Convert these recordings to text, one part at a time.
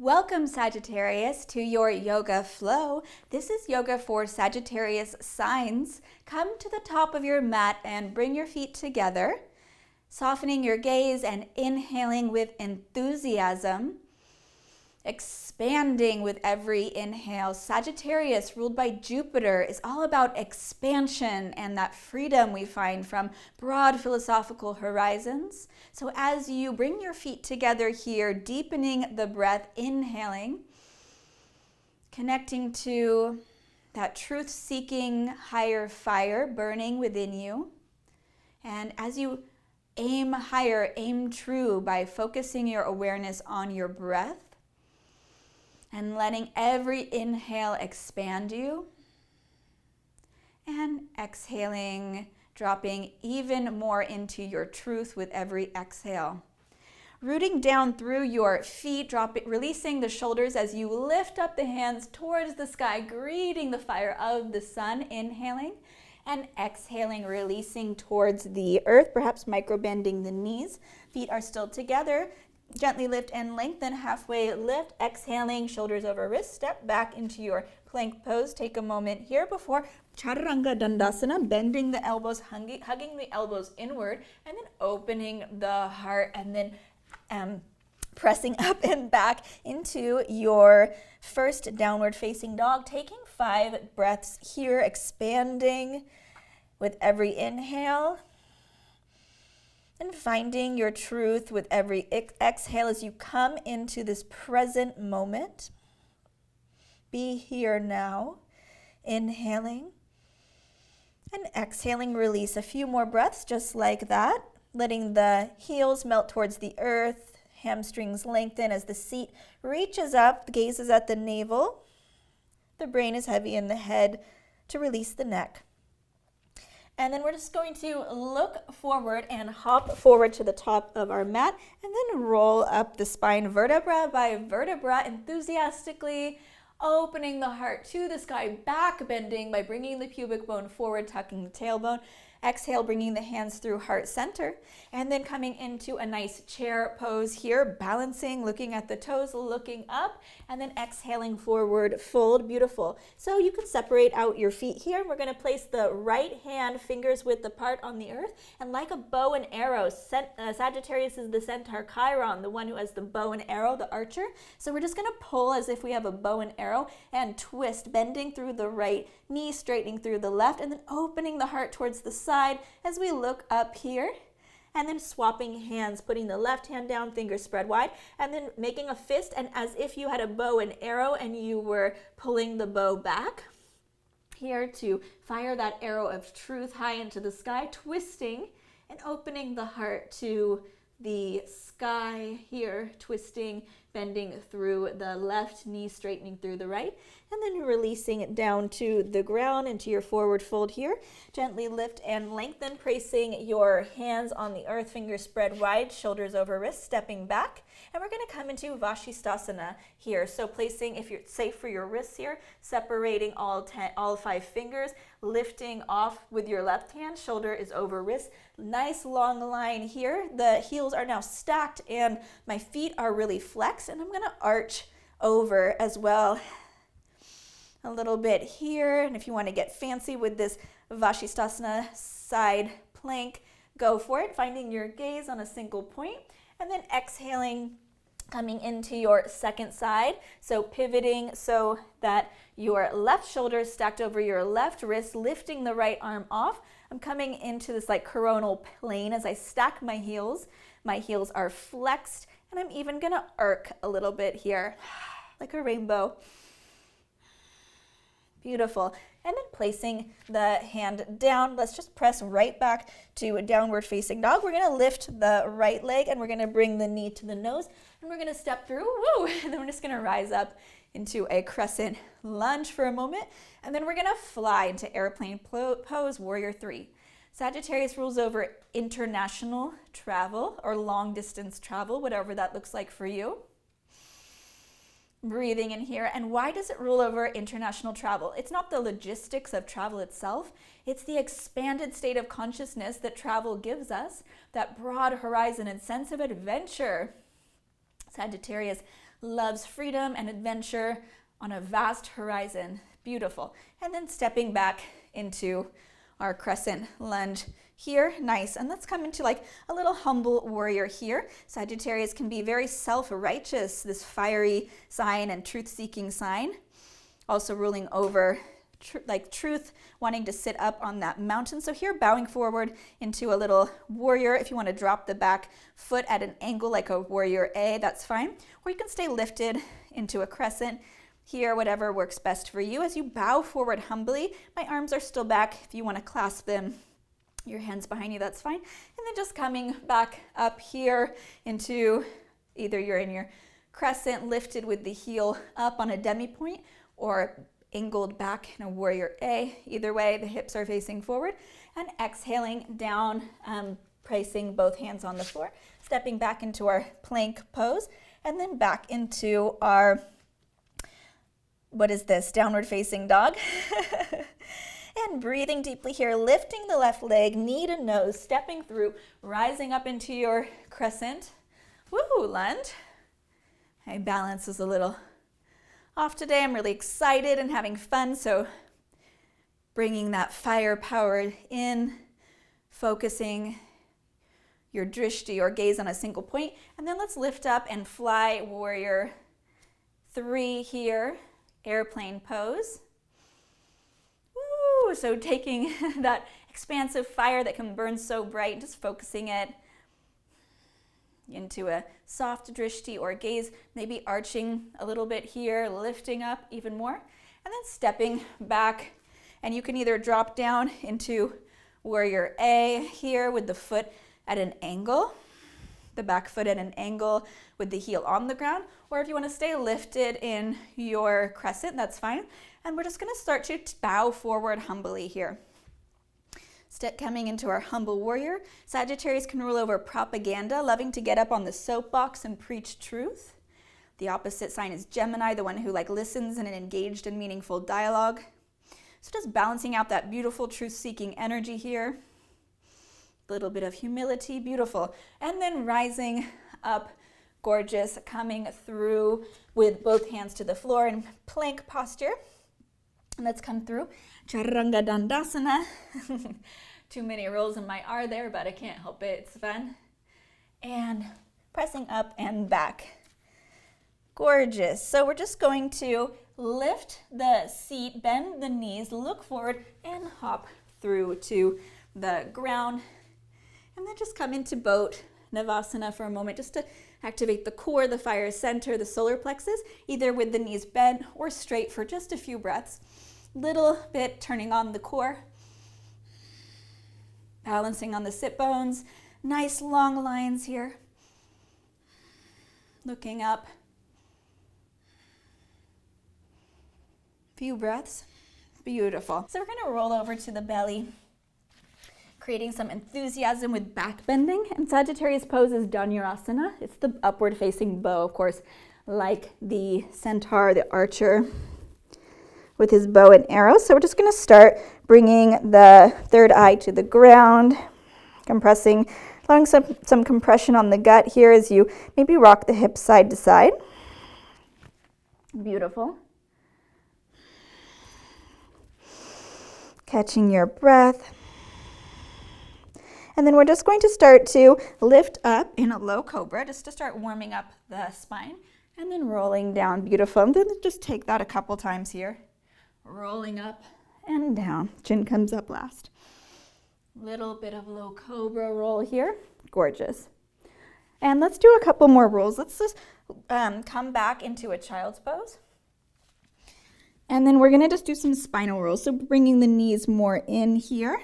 Welcome, Sagittarius, to your yoga flow. This is yoga for Sagittarius signs. Come to the top of your mat and bring your feet together, softening your gaze and inhaling with enthusiasm, expanding with every inhale. Sagittarius, ruled by Jupiter, is all about expansion and that freedom we find from broad philosophical horizons. So as you bring your feet together here, deepening the breath, inhaling, connecting to that truth-seeking higher fire burning within you. And as you aim higher, aim true by focusing your awareness on your breath, and letting every inhale expand you, and exhaling, dropping even more into your truth with every exhale. Rooting down through your feet, releasing the shoulders as you lift up the hands towards the sky, greeting the fire of the sun, inhaling, and exhaling, releasing towards the earth, perhaps micro-bending the knees. Feet are still together. Gently lift and lengthen, halfway lift, exhaling, shoulders over wrists, step back into your plank pose. Take a moment here before Chaturanga Dandasana, bending the elbows, hugging the elbows inward, and then opening the heart, and then pressing up and back into your first downward facing dog, taking 5 breaths here, expanding with every inhale. And finding your truth with every exhale as you come into this present moment. Be here now. Inhaling and exhaling, release. A few more breaths just like that. Letting the heels melt towards the earth. Hamstrings lengthen as the seat reaches up. The gaze is at the navel. The brain is heavy in the head to release the neck. And then we're just going to look forward and hop forward to the top of our mat and then roll up the spine vertebra by vertebra, enthusiastically opening the heart to the sky, back bending by bringing the pubic bone forward, tucking the tailbone. Exhale, bringing the hands through heart center, and then coming into a nice chair pose here, balancing, looking at the toes, looking up, and then exhaling forward, fold. Beautiful. So you can separate out your feet here. We're going to place the right hand fingers width apart on the earth, and like a bow and arrow, Sagittarius is the centaur, Chiron, the one who has the bow and arrow, the archer. So we're just going to pull as if we have a bow and arrow and twist, bending through the right knee, straightening through the left, and then opening the heart towards the side as we look up here, and then swapping hands, putting the left hand down, fingers spread wide, and then making a fist, and as if you had a bow and arrow and you were pulling the bow back here to fire that arrow of truth high into the sky, twisting and opening the heart to the sky here, twisting, bending through the left knee, straightening through the right, and then releasing it down to the ground into your forward fold here. Gently lift and lengthen, placing your hands on the earth, fingers spread wide, shoulders over wrists, stepping back. And we're going to come into Vashisthasana here. So placing, if you're safe for your wrists here, separating all 5 fingers, lifting off with your left hand, shoulder is over wrist. Nice long line here. The heels are now stacked and my feet are really flexed, and I'm going to arch over as well a little bit here. And if you want to get fancy with this Vashisthasana side plank, go for it, finding your gaze on a single point, and then exhaling, coming into your second side. So pivoting so that your left shoulder is stacked over your left wrist, lifting the right arm off. I'm coming into this like coronal plane as I stack my heels. My heels are flexed, and I'm even gonna arc a little bit here, like a rainbow. Beautiful. And then placing the hand down, let's just press right back to a downward facing dog. We're gonna lift the right leg and we're gonna bring the knee to the nose, and we're gonna step through, woo, and then we're just gonna rise up into a crescent lunge for a moment, and then we're gonna fly into airplane pose, warrior 3. Sagittarius rules over international travel or long distance travel, whatever that looks like for you. Breathing in here. And why does it rule over international travel? It's not the logistics of travel itself. It's the expanded state of consciousness that travel gives us, that broad horizon and sense of adventure. Sagittarius loves freedom and adventure on a vast horizon. Beautiful. And then stepping back into our crescent lunge here. Nice. And let's come into like a little humble warrior here. Sagittarius can be very self-righteous, this fiery sign and truth-seeking sign. Also ruling over truth, wanting to sit up on that mountain. So here, bowing forward into a little warrior. If you want to drop the back foot at an angle like a warrior A, that's fine. Or you can stay lifted into a crescent here, whatever works best for you. As you bow forward humbly, my arms are still back. If you want to clasp them, your hands behind you, that's fine. And then just coming back up here into either you're in your crescent, lifted with the heel up on a demi-point, or angled back in a warrior A. Either way, the hips are facing forward. And exhaling down, placing both hands on the floor, stepping back into our plank pose, and then back into our, what is this, downward facing dog. And breathing deeply here, lifting the left leg, knee to nose, stepping through, rising up into your crescent. Woo, lunge. My balance is a little off today. I'm really excited and having fun, so bringing that firepower in, focusing your drishti or gaze on a single point, and then let's lift up and fly warrior 3 here, airplane pose. Woo! So taking that expansive fire that can burn so bright, just focusing it into a soft drishti or gaze, maybe arching a little bit here, lifting up even more, and then stepping back. And you can either drop down into warrior A here with the foot at an angle, the back foot at an angle with the heel on the ground, or if you want to stay lifted in your crescent, that's fine. And we're just going to start to bow forward humbly here. Step coming into our humble warrior. Sagittarius can rule over propaganda, loving to get up on the soapbox and preach truth. The opposite sign is Gemini, the one who listens and engaged in meaningful dialogue. So just balancing out that beautiful truth-seeking energy here. A little bit of humility, beautiful. And then rising up, gorgeous, coming through with both hands to the floor in plank posture. And let's come through Charanga Dandasana. Too many rolls in my R there, but I can't help it. It's fun. And pressing up and back. Gorgeous. So we're just going to lift the seat, bend the knees, look forward, and hop through to the ground. And then just come into boat Navasana for a moment, just to activate the core, the fire center, the solar plexus, either with the knees bent or straight for just a few breaths. Little bit turning on the core, balancing on the sit bones. Nice long lines here. Looking up. Few breaths. Beautiful. So we're going to roll over to the belly, creating some enthusiasm with back bending. And Sagittarius pose is Dhanurasana. It's the upward facing bow, of course, like the centaur, the archer, with his bow and arrow. So we're just going to start bringing the third eye to the ground, compressing, allowing some compression on the gut here as you maybe rock the hips side to side. Beautiful. Catching your breath. And then we're just going to start to lift up in a low cobra, just to start warming up the spine, and then rolling down. Beautiful. And then just take that a couple times here. Rolling up and down. Chin comes up last. Little bit of low cobra roll here. Gorgeous. And let's do a couple more rolls. Let's just come back into a child's pose. And then we're going to just do some spinal rolls. So bringing the knees more in here.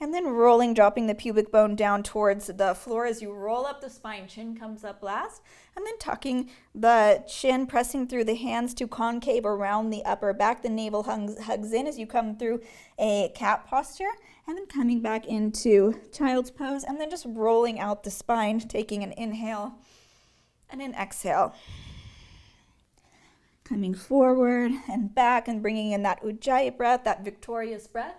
And then rolling, dropping the pubic bone down towards the floor as you roll up the spine. Chin comes up last. And then tucking the chin, pressing through the hands to concave around the upper back. The navel hugs in as you come through a cat posture. And then coming back into child's pose. And then just rolling out the spine, taking an inhale and an exhale. Coming forward and back and bringing in that Ujjayi breath, that victorious breath.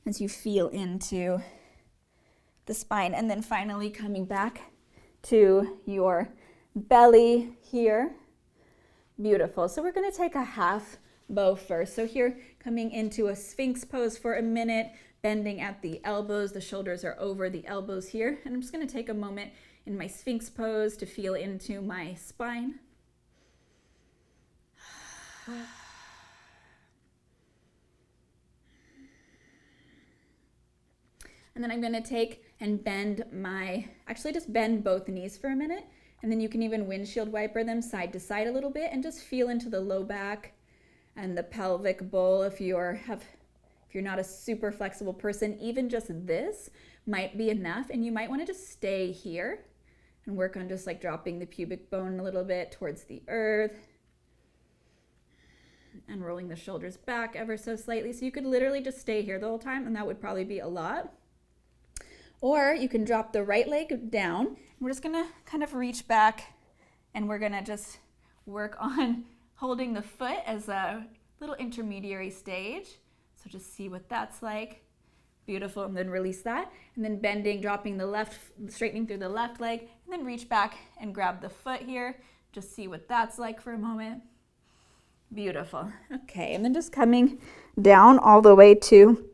As you feel into the spine, and then finally coming back to your belly here. Beautiful. So we're going to take a half bow first. So here, coming into a Sphinx pose for a minute, bending at the elbows. The shoulders are over the elbows here. And I'm just going to take a moment in my Sphinx pose to feel into my spine. And then I'm going to take and bend just bend both knees for a minute. And then you can even windshield wiper them side to side a little bit and just feel into the low back and the pelvic bowl. If you're not a super flexible person, even just this might be enough. And you might want to just stay here and work on just like dropping the pubic bone a little bit towards the earth and rolling the shoulders back ever so slightly. So you could literally just stay here the whole time, and that would probably be a lot. Or you can drop the right leg down. We're just gonna kind of reach back, and we're gonna just work on holding the foot as a little intermediary stage. So just see what that's like. Beautiful, and then release that. And then bending, dropping the left, straightening through the left leg, and then reach back and grab the foot here. Just see what that's like for a moment. Beautiful. Okay, and then just coming down all the way to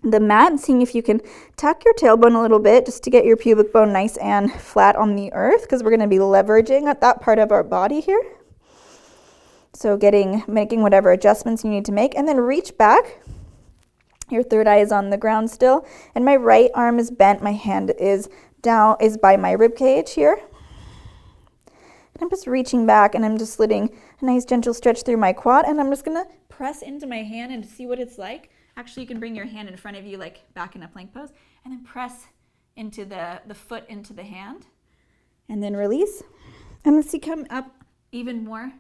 the mat and seeing if you can tuck your tailbone a little bit just to get your pubic bone nice and flat on the earth, because we're going to be leveraging at that part of our body here. So making whatever adjustments you need to make, and then reach back. Your third eye is on the ground still, and my right arm is bent. My hand is by my rib cage here. And I'm just reaching back, and I'm just letting a nice gentle stretch through my quad, and I'm just going to press into my hand and see what it's like. Actually, you can bring your hand in front of you, like back in a plank pose, and then press into the foot into the hand, and then release. And let's see, come up even more,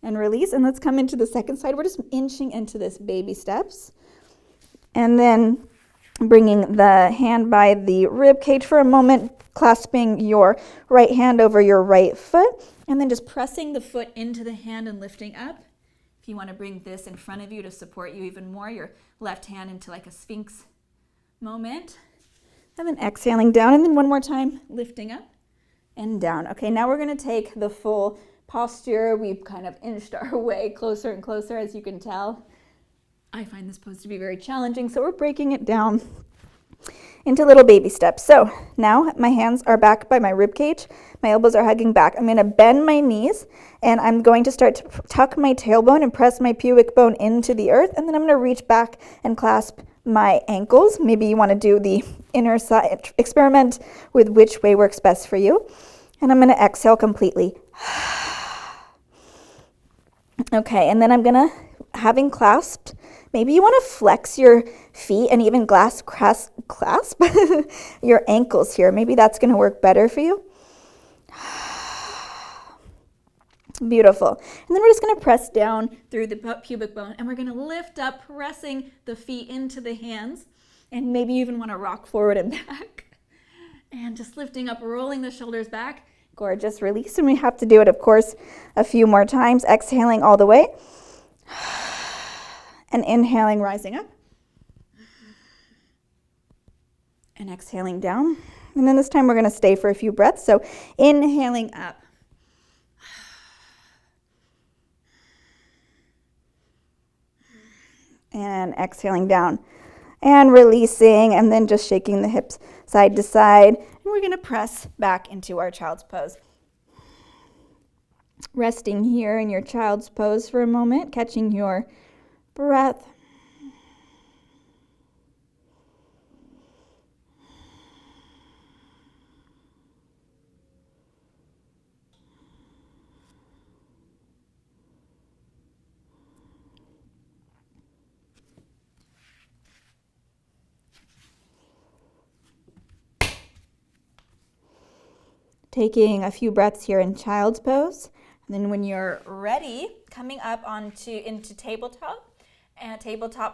and release. And let's come into the second side. We're just inching into this baby steps. And then bringing the hand by the rib cage for a moment, clasping your right hand over your right foot, and then just pressing the foot into the hand and lifting up. If you want to bring this in front of you to support you even more, your left hand into like a Sphinx moment. And then exhaling down, and then one more time, lifting up and down. Okay, now we're going to take the full posture. We've kind of inched our way closer and closer, as you can tell. I find this pose to be very challenging, so we're breaking it down into little baby steps. So now my hands are back by my rib cage. My elbows are hugging back. I'm going to bend my knees, and I'm going to start to tuck my tailbone and press my pubic bone into the earth. And then I'm going to reach back and clasp my ankles. Maybe you want to do the inner side. Experiment with which way works best for you. And I'm going to exhale completely. Okay, and then I'm going to, having clasped, maybe you want to flex your feet and even clasp your ankles here. Maybe that's going to work better for you. Beautiful. And then we're just going to press down through the pubic bone, and we're going to lift up, pressing the feet into the hands. And maybe you even want to rock forward and back. And just lifting up, rolling the shoulders back. Gorgeous. Release. And we have to do it, of course, a few more times. Exhaling all the way. And inhaling, rising up. And exhaling down. And then this time we're going to stay for a few breaths. So inhaling up. And exhaling down. And releasing, and then just shaking the hips side to side. And we're going to press back into our child's pose. Resting here in your child's pose for a moment, catching your breath. Taking a few breaths here in child's pose. And then when you're ready, coming up into tabletop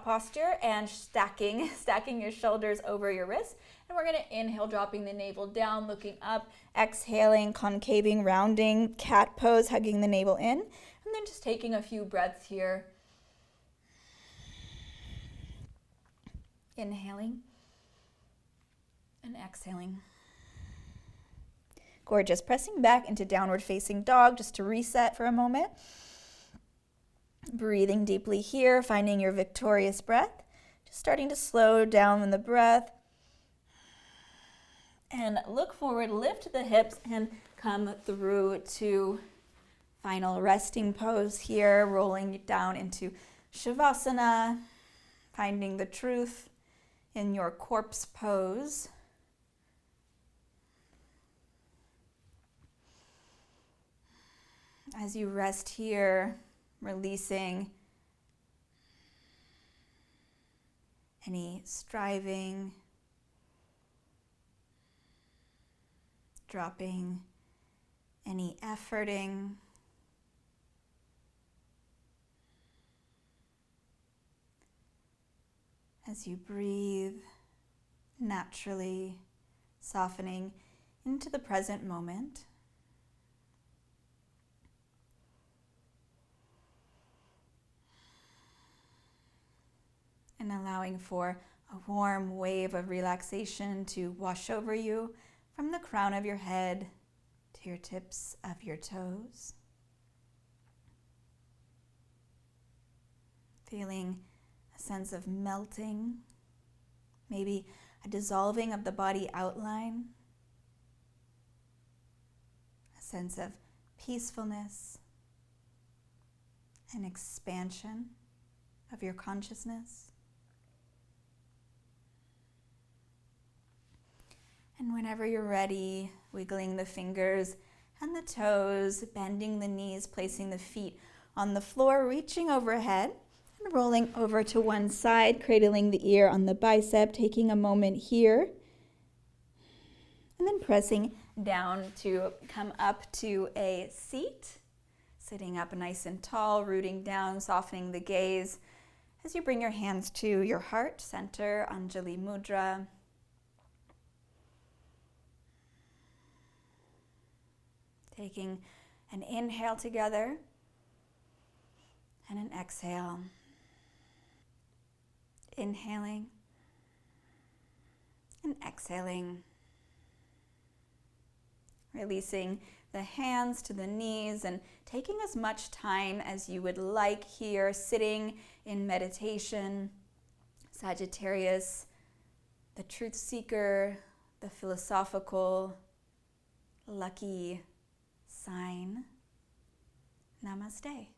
posture and stacking your shoulders over your wrists. And we're going to inhale, dropping the navel down, looking up, exhaling, concaving, rounding, cat pose, hugging the navel in. And then just taking a few breaths here. Inhaling and exhaling. Gorgeous. Pressing back into downward facing dog just to reset for a moment. Breathing deeply here, finding your victorious breath. Just starting to slow down the breath. And look forward, lift the hips and come through to final resting pose here, rolling down into Savasana, finding the truth in your corpse pose. As you rest here, releasing any striving, dropping any efforting. As you breathe naturally, softening into the present moment. And allowing for a warm wave of relaxation to wash over you from the crown of your head to your tips of your toes. Feeling a sense of melting, maybe a dissolving of the body outline, a sense of peacefulness and expansion of your consciousness. And whenever you're ready, wiggling the fingers and the toes, bending the knees, placing the feet on the floor, reaching overhead and rolling over to one side, cradling the ear on the bicep, taking a moment here, and then pressing down to come up to a seat, sitting up nice and tall, rooting down, softening the gaze as you bring your hands to your heart center, Anjali Mudra. Taking an inhale together and an exhale. Inhaling and exhaling. Releasing the hands to the knees and taking as much time as you would like here, sitting in meditation. Sagittarius, the truth seeker, the philosophical, lucky sign. Namaste.